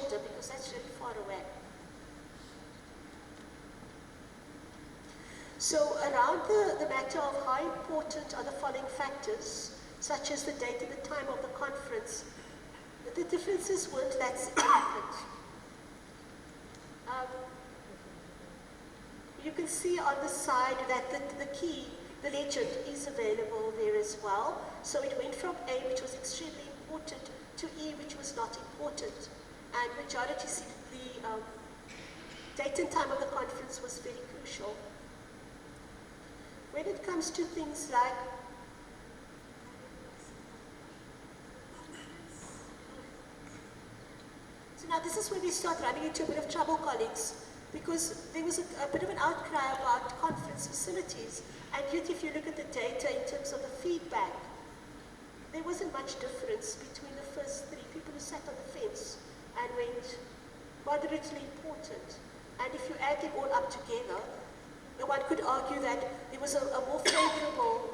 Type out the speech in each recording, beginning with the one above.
shoulder because that's really far away. So around the matter of how important are the following factors, such as the date and the time of the conference, the differences weren't that significant. You can see on the side that the key, the legend, is available there as well. So it went from A, which was extremely important, to E, which was not important. And majority said the date and time of the conference was very crucial. When it comes to things like now this is where we start running into a bit of trouble, colleagues, because there was a bit of an outcry about conference facilities, and yet if you look at the data in terms of the feedback, there wasn't much difference between the first three people who sat on the fence and went moderately important. And if you add them all up together, one could argue that there was a more favorable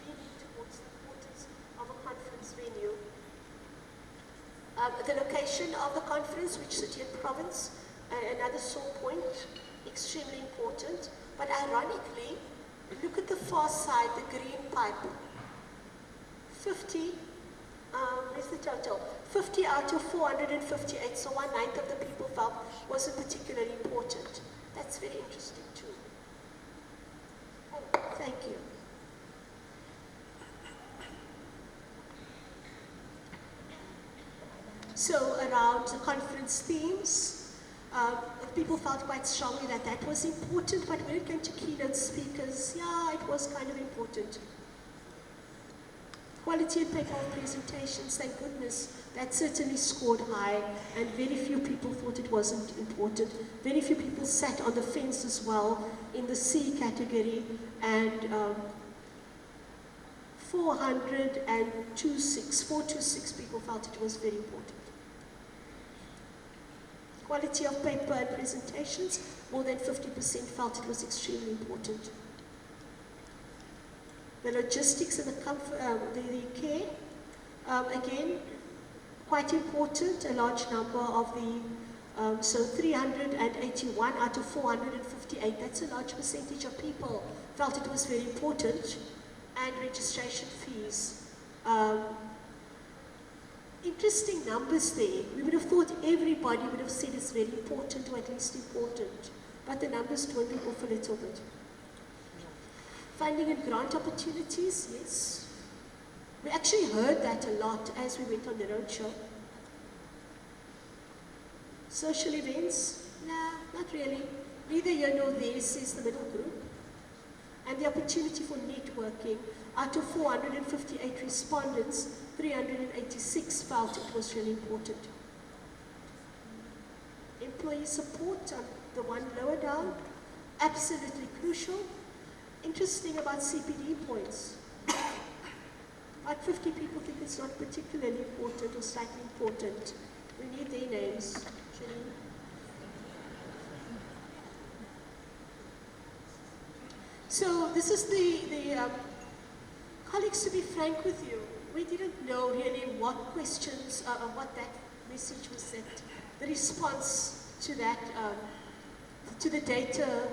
leaning towards the importance of a conference venue. The location of the conference, which city and province, another sore point, extremely important. But ironically, look at the far side, the green pipe. 50, where's the total? 50 out of 458, so 1/9 of the people felt wasn't particularly important. That's very interesting too. Oh, thank you. So around the conference themes, people felt quite strongly that that was important, but when it came to keynote speakers, yeah, it was kind of important. Quality and paper of presentations, thank goodness, that certainly scored high, and very few people thought it wasn't important. Very few people sat on the fence as well in the C category, and 426 people felt it was very important. Quality of paper and presentations, more than 50% felt it was extremely important. The logistics and the comfort, the care, again, quite important. A large number of the, so 381 out of 458, that's a large percentage of people felt it was very important. And registration fees. Interesting numbers there. We would have thought everybody would have said it's very important, or at least important, but the numbers dwindled off a little bit. Funding and grant opportunities, yes. We actually heard that a lot as we went on the roadshow. Social events, nah, not really. Neither here nor there, says the middle group. And the opportunity for networking. Out of 458 respondents, 386 felt it was really important. Employee support, the one lower down, absolutely crucial. Interesting about CPD points. About 50 people think it's not particularly important or slightly important. We need their names. Janine. So this is the colleagues, to be frank with you, we didn't know really what questions, what that message was sent. The response to that, to the data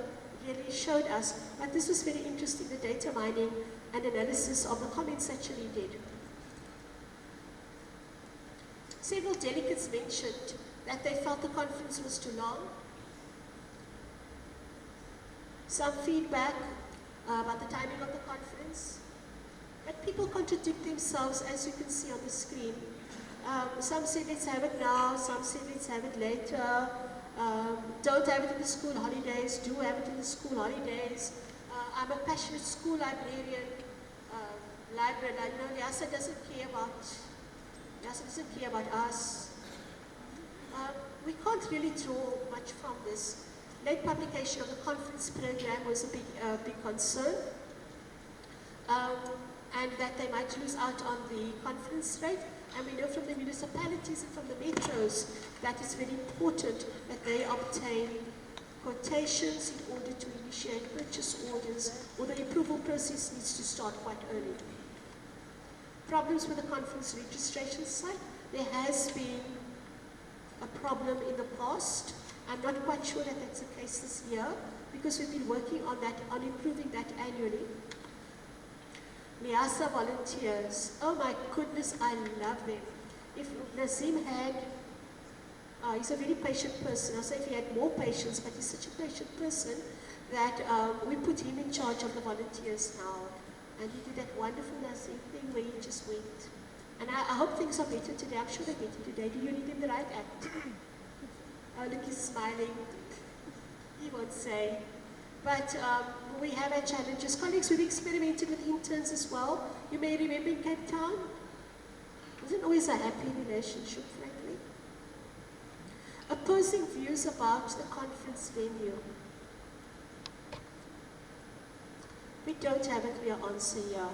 really showed us, but this was very interesting, the data mining and analysis of the comments actually did. Several delegates mentioned that they felt the conference was too long. Some feedback about the timing of the conference. But people contradict themselves, as you can see on the screen. Some said let's have it now, some said let's have it later. Don't have it in the school holidays, do have it in the school holidays. I'm a passionate school librarian, LIASA doesn't care about us. We can't really draw much from this. Late publication of the conference program was a big concern, and that they might lose out on the conference rate. And we know from the municipalities and from the metros that it's very important that they obtain quotations in order to initiate purchase orders, or the approval process needs to start quite early. Problems with the conference registration site. There has been a problem in the past. I'm not quite sure that that's the case this year, because we've been working on that, on improving that annually. LIASA volunteers, oh my goodness, I love them. If Nazim had, he's a very patient person. I'll say if he had more patience, but he's such a patient person that we put him in charge of the volunteers now. And he did that wonderful Nazim thing where he just went. And I hope things are better today. I'm sure they're better today. Do you need him the right act? Oh, look, he's smiling. He won't say. But we have our challenges. Colleagues, we've experimented with interns as well. You may remember in Cape Town. It wasn't always a happy relationship, frankly. Opposing views about the conference venue. We don't have a clear answer here.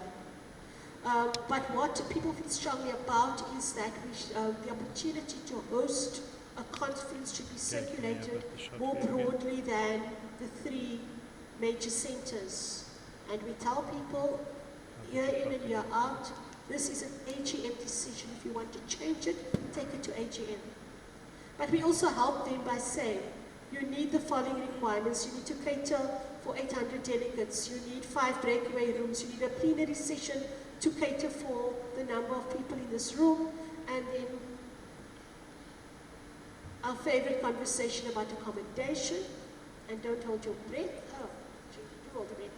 But what people feel strongly about is that the opportunity to host a conference should be circulated more broadly than the 3 major centers. And we tell people year in and year out, this is an AGM decision. If you want to change it, take it to AGM. But we also help them by saying, you need the following requirements. You need to cater for 800 delegates. You need 5 breakaway rooms. You need a plenary session to cater for the number of people in this room. And then our favorite conversation about accommodation. And don't hold your breath. Oh, do hold the breath.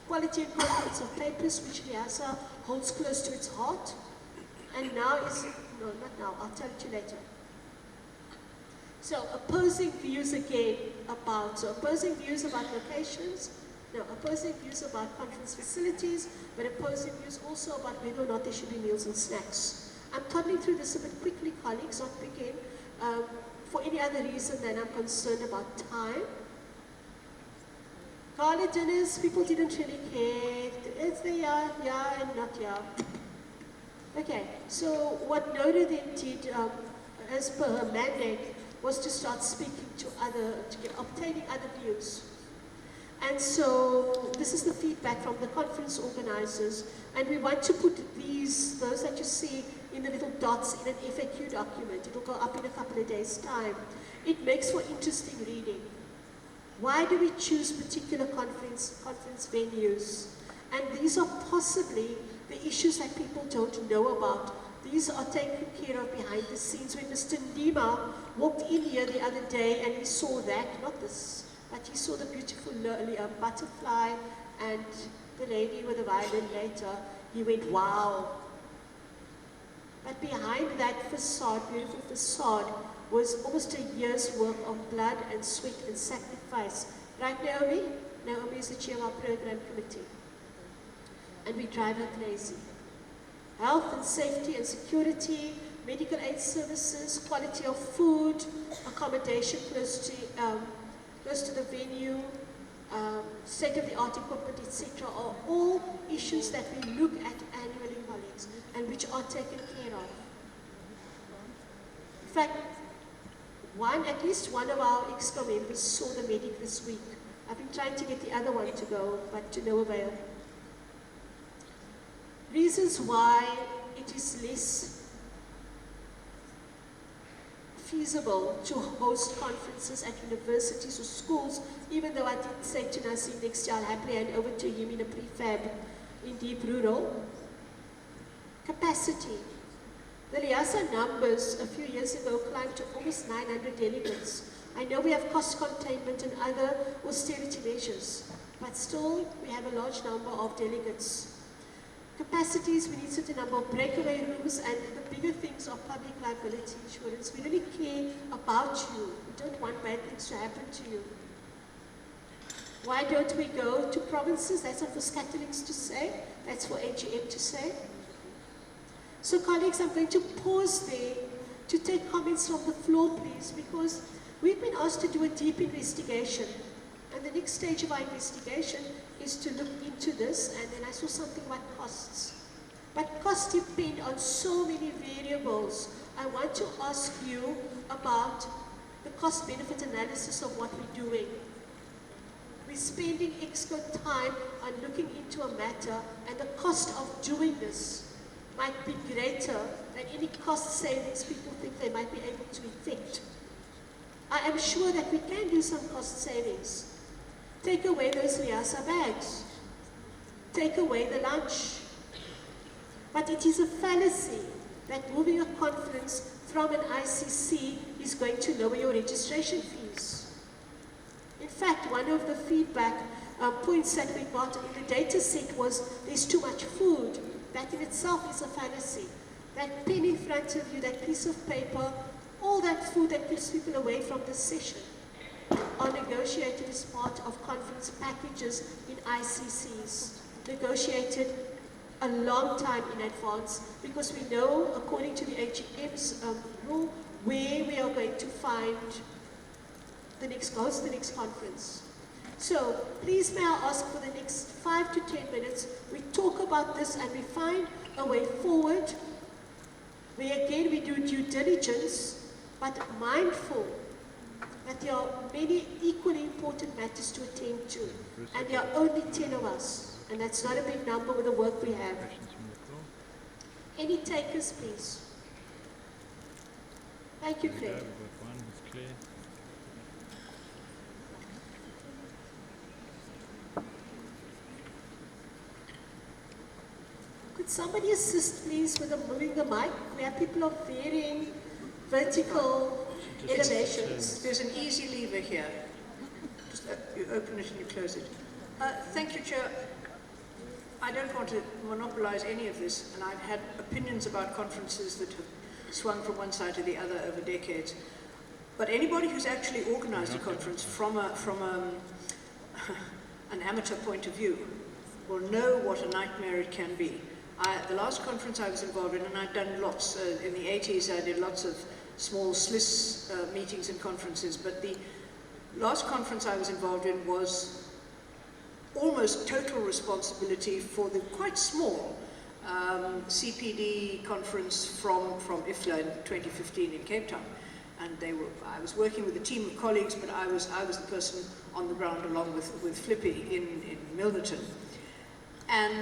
Quality and confidence of papers, which LIASA holds close to its heart. And now is, no, not now, I'll tell you later. So opposing views again about, opposing views about locations, no, opposing views about conference facilities, but opposing views also about whether or not there should be meals and snacks. I'm toddling through this a bit quickly, colleagues, not begin, for any other reason than I'm concerned about time. Gala dinners, people didn't really care. It's the yeah and not yeah. Okay, so what Noda then did, as per her mandate, was to start speaking to obtaining other views. And so this is the feedback from the conference organizers, and we want to put those that you see in the little dots in an FAQ document. It will go up in a couple of days' time. It makes for interesting reading. Why do we choose particular conference venues? And these are possibly the issues that people don't know about. These are taken care of behind the scenes. When Mr. Ndima walked in here the other day and he saw that, not this, but he saw the beautiful butterfly and the lady with the violin later, he went, wow. But behind that facade, beautiful facade, was almost a year's work of blood and sweat and sacrifice. Right, Naomi? Naomi is the chair of our program committee. And we drive her crazy. Health and safety and security, medical aid services, quality of food, accommodation close to the venue, state-of-the-art equipment, etc. are all issues that we look at annually, colleagues, and which are taken care of. In fact, at least one of our EXCO members saw the medic this week. I've been trying to get the other one to go, but to no avail. Reasons why it is less feasible to host conferences at universities or schools, even though I did say to Nassim next year I'll happily hand over to him in a prefab in deep rural. Capacity. The LIASA numbers a few years ago climbed to almost 900 delegates. I know we have cost containment and other austerity measures, but still we have a large number of delegates. Capacities, we need a certain number of breakaway rooms, and the bigger things are public liability insurance. We really care about you. We don't want bad things to happen to you. Why don't we go to provinces? That's not for Catholics to say. That's for AGM to say. So colleagues, I'm going to pause there to take comments from the floor, please, because we've been asked to do a deep investigation. And the next stage of our investigation is to look into this, and then I saw something about costs. But costs depend on so many variables. I want to ask you about the cost-benefit analysis of what we're doing. We're spending extra time on looking into a matter, and the cost of doing this might be greater than any cost savings people think they might be able to effect. I am sure that we can do some cost savings. Take away those LIASA bags. Take away the lunch. But it is a fallacy that moving a conference from an ICC is going to lower your registration fees. In fact, one of the feedback points that we got in the data set was there's too much food. That in itself is a fallacy. That pen in front of you, that piece of paper, all that food that keeps people away from this session are negotiated as part of conference packages in ICCs. Negotiated a long time in advance because we know, according to the AGM's rule, where we are going to find the next conference. So please may I ask for the next 5 to 10 minutes, we talk about this and we find a way forward where again we do due diligence, but mindful that there are many equally important matters to attend to, and there are only 10 of us, and that's not a big number with the work we have. Any takers, please? Thank you, Claire. Could somebody assist, please, with moving the mic? We have people of varying vertical elevations. There's an easy lever here. Just you open it and you close it. Thank you, Chair. I don't want to monopolize any of this, and I've had opinions about conferences that have swung from one side to the other over decades. But anybody who's actually organized a conference from an amateur point of view will know what a nightmare it can be. The last conference I was involved in, and I've done lots, in the 80s I did lots of small SLIS meetings and conferences, but the last conference I was involved in was almost total responsibility for the quite small CPD conference from IFLA in 2015 in Cape Town. And I was working with a team of colleagues, but I was the person on the ground along with Flippy in Milnerton. And